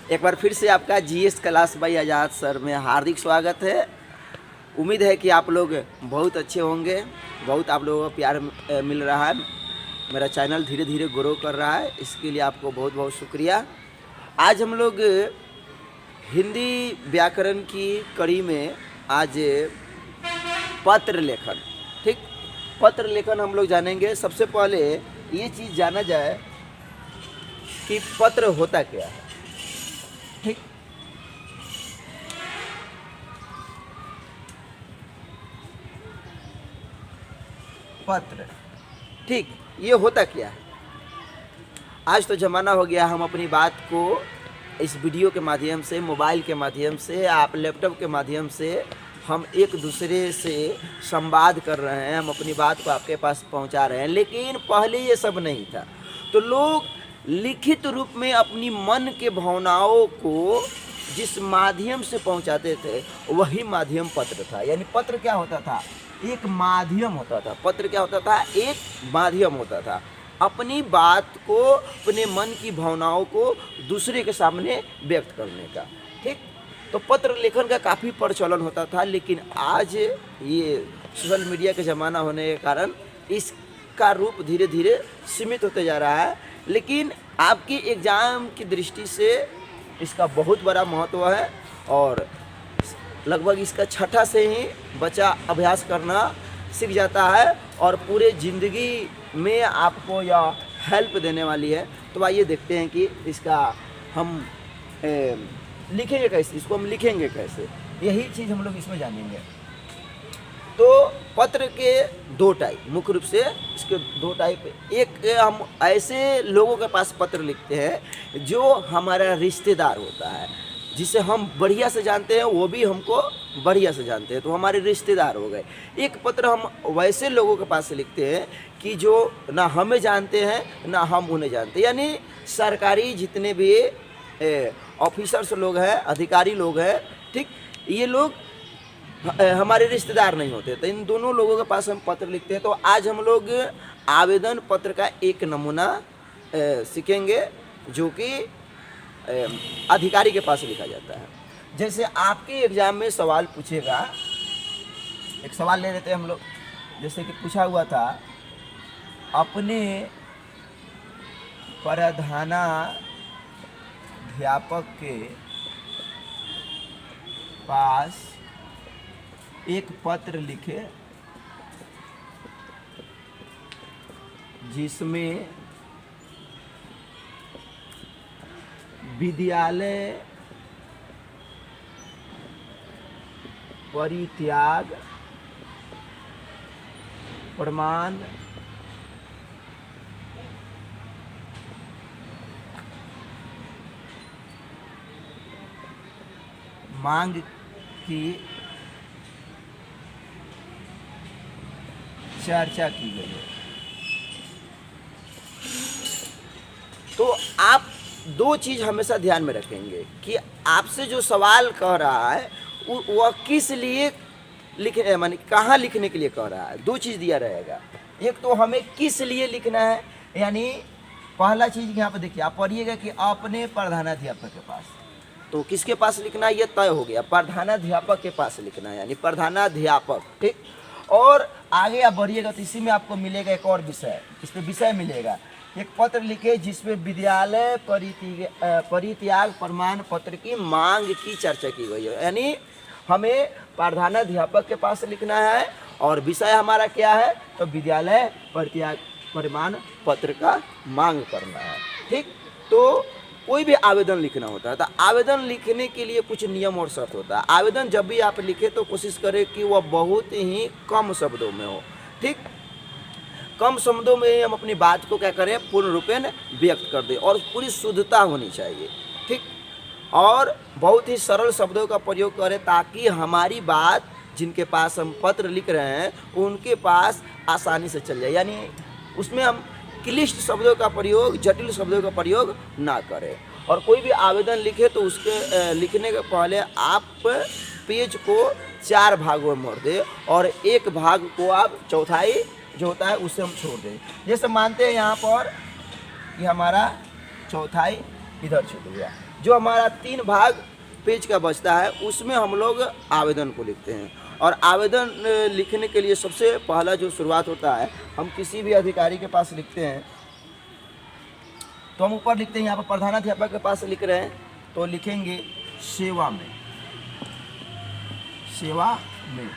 एक बार फिर से आपका GS class by Azad sir में हार्दिक स्वागत है। उम्मीद है कि आप लोग बहुत अच्छे होंगे। बहुत आप लोगों को प्यार मिल रहा है। मेरा चैनल धीरे धीरे ग्रो कर रहा है, इसके लिए आपको बहुत बहुत शुक्रिया। आज हम लोग हिंदी व्याकरण की कड़ी में आज पत्र लेखन, ठीक, पत्र लेखन हम लोग जानेंगे। सबसे पहले ये चीज़ जाना जाए कि पत्र होता क्या है। ठीक, पत्र, ठीक, ये होता क्या है। आज तो ज़माना हो गया, हम अपनी बात को इस वीडियो के माध्यम से, मोबाइल के माध्यम से, आप लैपटॉप के माध्यम से हम एक दूसरे से संवाद कर रहे हैं, हम अपनी बात को आपके पास पहुंचा रहे हैं। लेकिन पहले ये सब नहीं था, तो लोग लिखित रूप में अपनी मन के भावनाओं को जिस माध्यम से पहुंचाते थे वही माध्यम पत्र था। यानी पत्र क्या होता था, एक माध्यम होता था। पत्र क्या होता था, एक माध्यम होता था अपनी बात को, अपने मन की भावनाओं को दूसरे के सामने व्यक्त करने का। ठीक, तो पत्र लेखन का काफ़ी प्रचलन होता था। लेकिन आज ये सोशल मीडिया का ज़माना होने के कारण इसका रूप धीरे धीरे सीमित होते जा रहा है। लेकिन आपकी एग्ज़ाम की दृष्टि से इसका बहुत बड़ा महत्व है और लगभग इसका छठा से ही बच्चा अभ्यास करना सीख जाता है और पूरे ज़िंदगी में आपको यह हेल्प देने वाली है। तो आइए देखते हैं कि इसका हम लिखेंगे कैसे, इसको हम लिखेंगे कैसे, यही चीज़ हम लोग इसमें जानेंगे। तो पत्र के दो टाइप, मुख्य रूप से इसके दो टाइप। एक, हम ऐसे लोगों के पास पत्र लिखते हैं जो हमारा रिश्तेदार होता है, जिसे हम बढ़िया से जानते हैं, वो भी हमको बढ़िया से जानते हैं, तो हमारे रिश्तेदार हो गए। एक पत्र हम वैसे लोगों के पास से लिखते हैं कि जो ना हमें जानते हैं ना हम उन्हें जानते हैं। यानी सरकारी जितने भी ऑफिसर्स लोग हैं, अधिकारी लोग हैं, ठीक, ये लोग हमारे रिश्तेदार नहीं होते। तो इन दोनों लोगों के पास हम पत्र लिखते हैं। तो आज हम लोग आवेदन पत्र का एक नमूना सीखेंगे जो कि अधिकारी के पास लिखा जाता है। जैसे आपके एग्जाम में सवाल पूछेगा, एक सवाल ले लेते हैं हम लोग। जैसे कि पूछा हुआ था, अपने प्रधानाध्यापक के पास एक पत्र लिखे जिसमें विद्यालय परित्याग प्रमाण मांग की चर्चा की गई है। तो आप दो चीज़ हमेशा ध्यान में रखेंगे कि आपसे जो सवाल कह रहा है वह किस लिए लिखे, माने कहाँ लिखने के लिए कह रहा है। दो चीज़ दिया रहेगा। एक तो हमें किस लिए लिखना है, यानी पहला चीज़ यहाँ पर देखिए, आप पढ़िएगा कि अपने प्रधानाध्यापक के पास, तो किसके पास लिखना है ये तय हो गया, प्रधानाध्यापक के पास लिखना है, यानी प्रधानाध्यापक। ठीक, और आगे आप बढ़िएगा तो इसी में आपको मिलेगा एक और विषय, इस पर विषय मिलेगा। एक पत्र लिखे जिसमें विद्यालय परित्याग प्रमाण पत्र की मांग की चर्चा की गई है। यानी हमें प्रधानाध्यापक के पास लिखना है और विषय हमारा क्या है, तो विद्यालय परित्याग प्रमाण पत्र का मांग करना है। ठीक, तो कोई भी आवेदन लिखना होता है तो आवेदन लिखने के लिए कुछ नियम और शर्त होता है। आवेदन जब भी आप लिखें तो कोशिश करें कि वह बहुत ही कम शब्दों में हो। ठीक, कम शब्दों में हम अपनी बात को क्या करें, पूर्ण रूपेण व्यक्त कर दें और पूरी शुद्धता होनी चाहिए। ठीक, और बहुत ही सरल शब्दों का प्रयोग करें ताकि हमारी बात जिनके पास हम पत्र लिख रहे हैं उनके पास आसानी से चल जाए। यानी उसमें हम क्लिष्ट शब्दों का प्रयोग, जटिल शब्दों का प्रयोग ना करें। और कोई भी आवेदन लिखे तो उसके लिखने के पहले आप पेज को 4 भागों में मोड़ दें और एक भाग को आप चौथाई जो होता है उसे हम छोड़ दें। जैसे मानते हैं यहाँ पर कि हमारा चौथाई इधर छूट गया, जो हमारा 3 भाग पेज का बचता है उसमें हम लोग आवेदन को लिखते हैं। और आवेदन लिखने के लिए सबसे पहला जो शुरुआत होता है, हम किसी भी अधिकारी के पास लिखते हैं तो हम ऊपर लिखते हैं, यहाँ पर प्रधानाध्यापक के पास लिख रहे हैं तो लिखेंगे सेवा में। सेवा में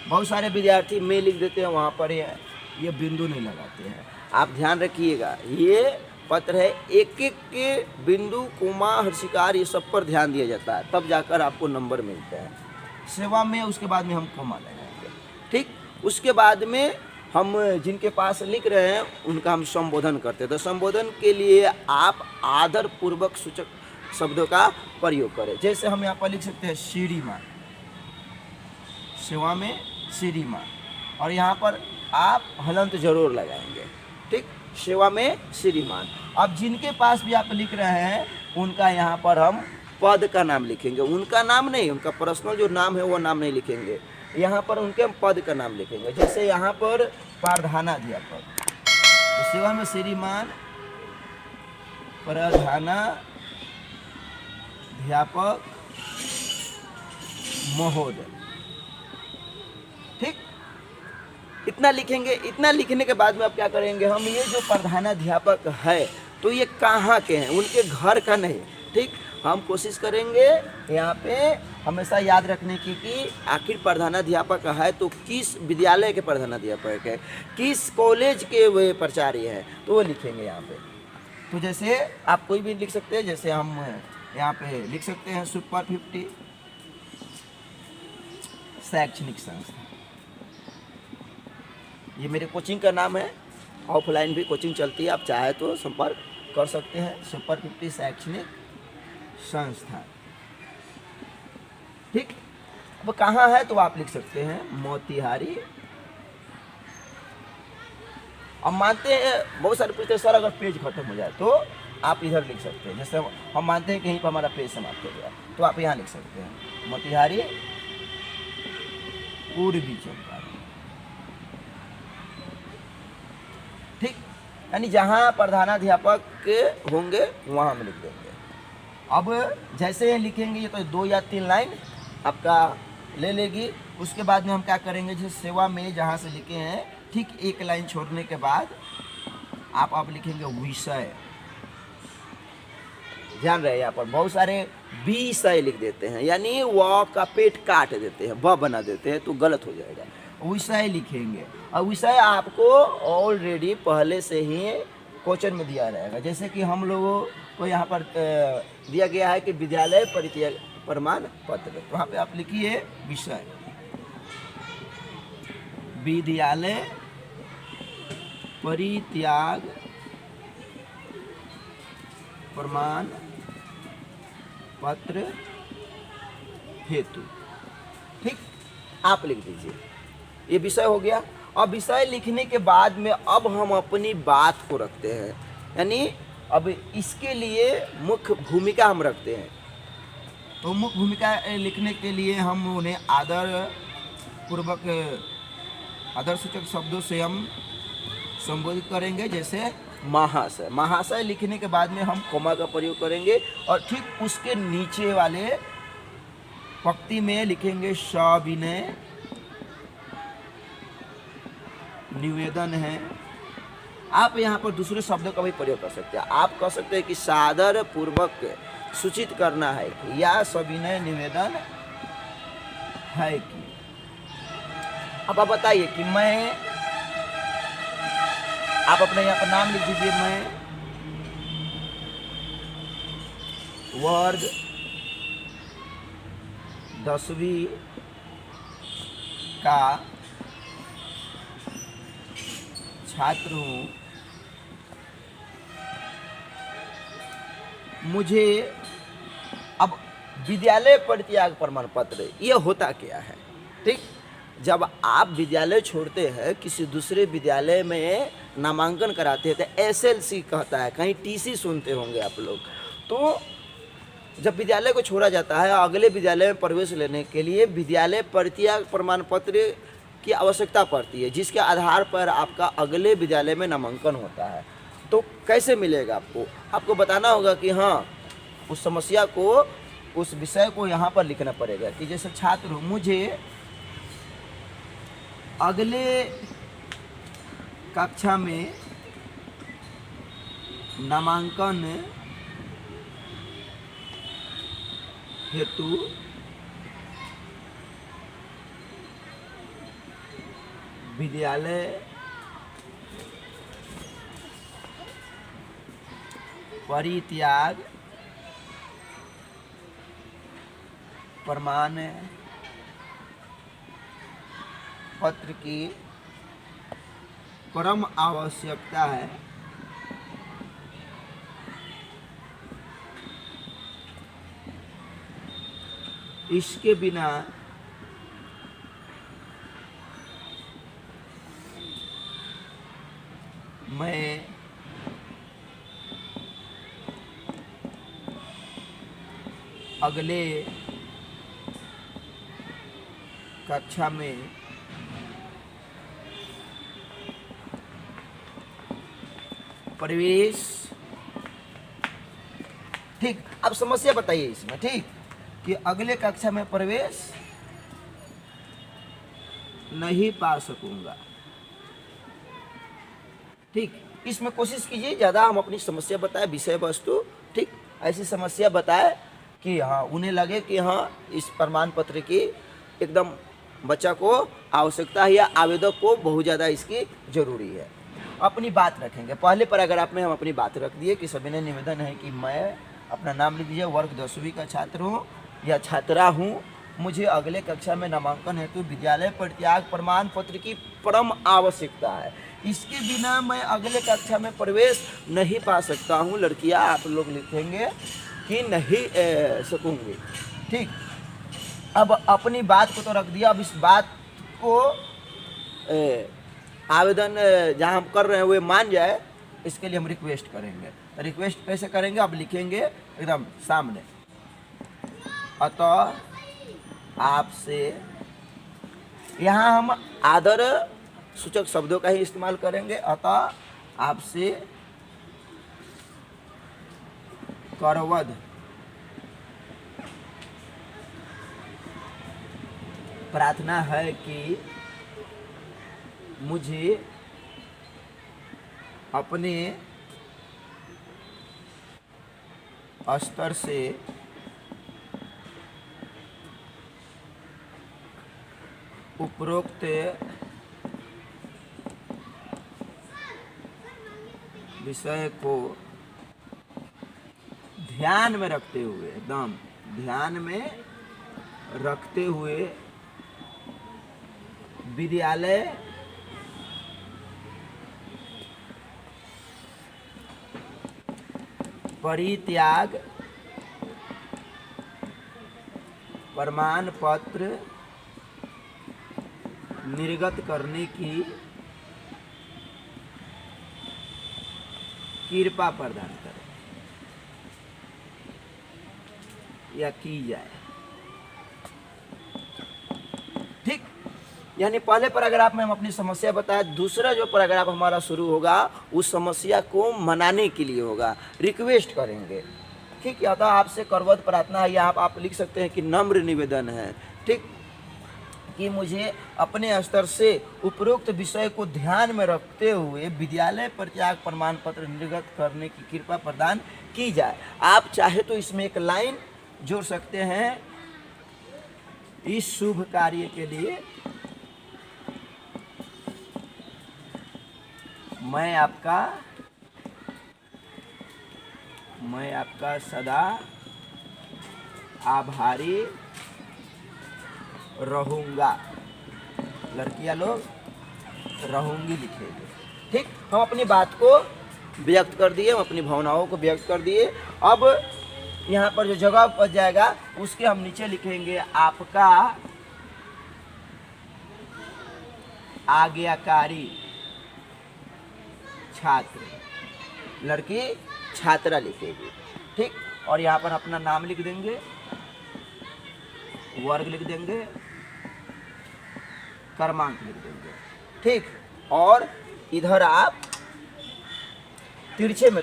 बहुत सारे विद्यार्थी में लिख देते हैं, वहाँ पर ये बिंदु नहीं लगाते हैं। आप ध्यान रखिएगा, ये पत्र है, एक एक के बिंदु कोमा हर्षिकार ये सब पर ध्यान दिया जाता है, तब जाकर आपको नंबर मिलते हैं। सेवा में उसके बाद में हम कोमा लगाएंगे, ठीक। उसके बाद में हम जिनके पास लिख रहे हैं उनका हम संबोधन करते हैं। तो संबोधन के लिए आप आदर पूर्वक सूचक शब्दों का प्रयोग करें। जैसे हम यहाँ पर लिख सकते हैं श्रीमान, सेवा में श्रीमान, और यहाँ पर आप हलंत जरूर लगाएंगे, ठीक, सेवा में श्रीमान। अब जिनके पास भी आप लिख रहे हैं उनका यहाँ पर हम पद का नाम लिखेंगे, उनका नाम नहीं, उनका पर्सनल जो नाम है वो नाम नहीं लिखेंगे, यहाँ पर उनके हम पद का नाम लिखेंगे। जैसे यहाँ पर प्रधानाध्यापक, तो सेवा में श्रीमान प्रधानाध्यापक महोदय, ठीक, इतना लिखेंगे। इतना लिखने के बाद में आप क्या करेंगे, हम ये जो प्रधानाध्यापक है तो ये कहाँ के हैं, उनके घर का नहीं, ठीक। हम कोशिश करेंगे यहाँ पे हमेशा याद रखने की कि आखिर प्रधानाध्यापक है तो किस विद्यालय के प्रधानाध्यापक है, किस कॉलेज के वे प्राचार्य हैं, तो वो लिखेंगे यहाँ पे। तो जैसे आप कोई भी लिख सकते हैं, जैसे हम यहाँ पे लिख सकते हैं सुपर 50 शैक्षणिक संस्था, ये मेरे कोचिंग का नाम है, ऑफलाइन भी कोचिंग चलती है, आप चाहे तो संपर्क कर सकते हैं। सुपर 50 शैक्षणिक संस्था, ठीक। अब कहाँ है तो आप लिख सकते हैं मोतिहारी। अब मानते हैं बहुत सारे पूछते हैं सर अगर पेज खत्म हो जाए तो आप इधर लिख सकते हैं। जैसे हम मानते हैं कहीं पर हमारा पेज समाप्त हो गया तो आप यहाँ लिख सकते हैं मोतिहारी पूर्वी चंपारण, ठीक। यानी जहाँ प्रधानाध्यापक के होंगे वहाँ हम लिख देंगे। अब जैसे लिखेंगे ये तो 2 या 3 लाइन आपका ले लेगी। उसके बाद में हम क्या करेंगे, जैसे सेवा में जहाँ से लिखे हैं ठीक 1 लाइन छोड़ने के बाद आप लिखेंगे विषय। ध्यान रहे यहाँ पर बहुत सारे विषय लिख देते हैं, यानी व का पेट काट देते हैं, ब बना देते हैं तो गलत हो जाएगा। विषय लिखेंगे और विषय आपको ऑलरेडी पहले से ही क्वेश्चन में दिया रहेगा। जैसे कि हम लोगों को यहाँ पर दिया गया है कि विद्यालय परित्याग प्रमाण पत्र, तो वहाँ पे आप लिखिए विषय विद्यालय परित्याग प्रमाण पत्र हेतु, ठीक, आप लिख दीजिए। ये विषय हो गया। अब विषय लिखने के बाद में अब हम अपनी बात को रखते हैं, यानी अब इसके लिए मुख्य भूमिका हम रखते हैं। तो मुख्य भूमिका लिखने के लिए हम उन्हें आदर सूचक शब्दों से हम संबोधित करेंगे। जैसे महाशय, महाशय लिखने के बाद में हम कोमा का प्रयोग करेंगे और ठीक उसके नीचे वाले पंक्ति में लिखेंगे सविनय निवेदन है। आप यहाँ पर दूसरे शब्दों का भी प्रयोग कर सकते हैं। आप कह सकते हैं कि सादर पूर्वक सूचित करना है कि या सविनय निवेदन है कि। अब आप बताइए कि मैं, आप अपने यहाँ पर नाम लिख दीजिए, मैं वर्ग 10वीं का छात्र हूँ, मुझे अब विद्यालय परित्याग प्रमाण पत्र ये होता क्या है, ठीक। जब आप विद्यालय छोड़ते हैं किसी दूसरे विद्यालय में नामांकन कराते हैं तो SLC कहता है, कहीं TC सुनते होंगे आप लोग। तो जब विद्यालय को छोड़ा जाता है अगले विद्यालय में प्रवेश लेने के लिए विद्यालय परित्याग प्रमाण पत्र की आवश्यकता पड़ती है, जिसके आधार पर आपका अगले विद्यालय में नामांकन होता है। तो कैसे मिलेगा आपको बताना होगा कि हाँ उस समस्या को, उस विषय को यहाँ पर लिखना पड़ेगा कि जैसे छात्र हूँ, मुझे अगले कक्षा में नामांकन हेतु विद्यालय परित्याग प्रमाण पत्र की परम आवश्यकता है। इसके बिना मैं अगले कक्षा में प्रवेश, ठीक। अब समस्या बताइए इसमें, ठीक, कि अगले कक्षा में प्रवेश नहीं पा सकूंगा, ठीक। इसमें कोशिश कीजिए ज़्यादा हम अपनी समस्या बताए, विषय वस्तु, ठीक, ऐसी समस्या बताए कि हाँ उन्हें लगे कि हाँ इस प्रमाण पत्र की एकदम बच्चा को आवश्यकता है या आवेदक को बहुत ज़्यादा इसकी ज़रूरी है। अपनी बात रखेंगे। पहले पैराग्राफ में हम अपनी बात रख दिए कि सविनय निवेदन है कि मैं, अपना नाम लिख दीजिए, वर्ग 10वीं का छात्र हूँ या छात्रा हूँ, मुझे अगले कक्षा में नामांकन हेतु विद्यालय परित्याग प्रमाण पत्र की परम आवश्यकता है। इसके बिना मैं अगले कक्षा में प्रवेश नहीं पा सकता हूँ। लड़कियाँ आप लोग लिखेंगे कि नहीं सकूँगी, ठीक। अब अपनी बात को तो रख दिया, अब इस बात को आवेदन जहाँ हम कर रहे हैं वे मान जाए, इसके लिए हम रिक्वेस्ट करेंगे। रिक्वेस्ट कैसे करेंगे? अब लिखेंगे एकदम सामने, अतः आपसे, यहाँ हम आदर सूचक शब्दों का ही इस्तेमाल करेंगे। अतः आपसे करवद प्रार्थना है कि मुझे अपने स्तर से उपरोक्त विषय को ध्यान में रखते हुए, एकदम ध्यान में रखते हुए विद्यालय परित्याग प्रमाण पत्र निर्गत करने की कृपा प्रदान करें या की जाए, ठीक। यानी पहले पैराग्राफ में हम अपनी समस्या बताया, दूसरा जो पैराग्राफ हमारा शुरू होगा उस समस्या को मनाने के लिए होगा, रिक्वेस्ट करेंगे, ठीक। या तो आपसे करवत प्रार्थना है, या आप लिख सकते हैं कि नम्र निवेदन है, ठीक, कि मुझे अपने स्तर से उपरोक्त विषय को ध्यान में रखते हुए विद्यालय परित्याग प्रमाण पत्र निर्गत करने की कृपा प्रदान की जाए। आप चाहे तो इसमें एक लाइन जोड़ सकते हैं, इस शुभ कार्य के लिए मैं आपका सदा आभारी रहूँगा। लड़कियां लोग रहूँगी लिखेंगे, ठीक। हम अपनी बात को व्यक्त कर दिए, हम अपनी भावनाओं को व्यक्त कर दिए। अब यहाँ पर जो जगह बच जाएगा उसके हम नीचे लिखेंगे आपका आज्ञाकारी छात्र, लड़की छात्रा लिखेगी, ठीक। और यहाँ पर अपना नाम लिख देंगे, वर्ग लिख देंगे, क्रमांक लिख देंगे, ठीक। और इधर आप तिरछे में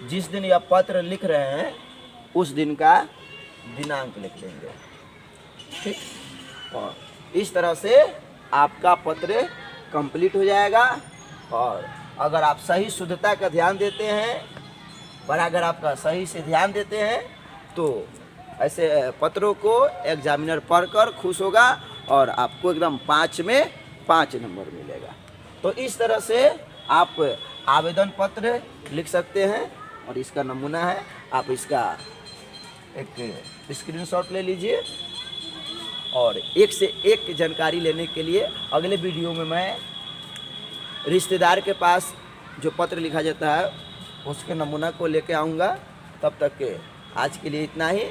जिस दिन यह पत्र लिख रहे हैं उस दिन का दिनांक लिख लेंगे। ठीक, और इस तरह से आपका पत्र कंप्लीट हो जाएगा। और अगर आप सही शुद्धता का ध्यान देते हैं और अगर आपका सही से ध्यान देते हैं तो ऐसे पत्रों को एग्जामिनर पढ़कर खुश होगा और आपको एकदम 5 में 5 नंबर मिलेगा। तो इस तरह से आप आवेदन पत्र लिख सकते हैं और इसका नमूना है, आप इसका एक स्क्रीनशॉट ले लीजिए। और एक से एक जानकारी लेने के लिए अगले वीडियो में मैं रिश्तेदार के पास जो पत्र लिखा जाता है उसके नमूना को लेके आऊँगा। तब तक के आज के लिए इतना ही।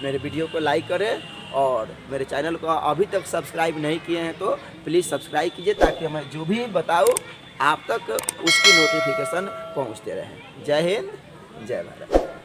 मेरे वीडियो को लाइक करें और मेरे चैनल को अभी तक सब्सक्राइब नहीं किए हैं तो प्लीज़ सब्सक्राइब कीजिए ताकि मैं जो भी बताऊँ आप तक उसकी नोटिफिकेशन पहुँचते रहे। जय हिंद, जय भारत।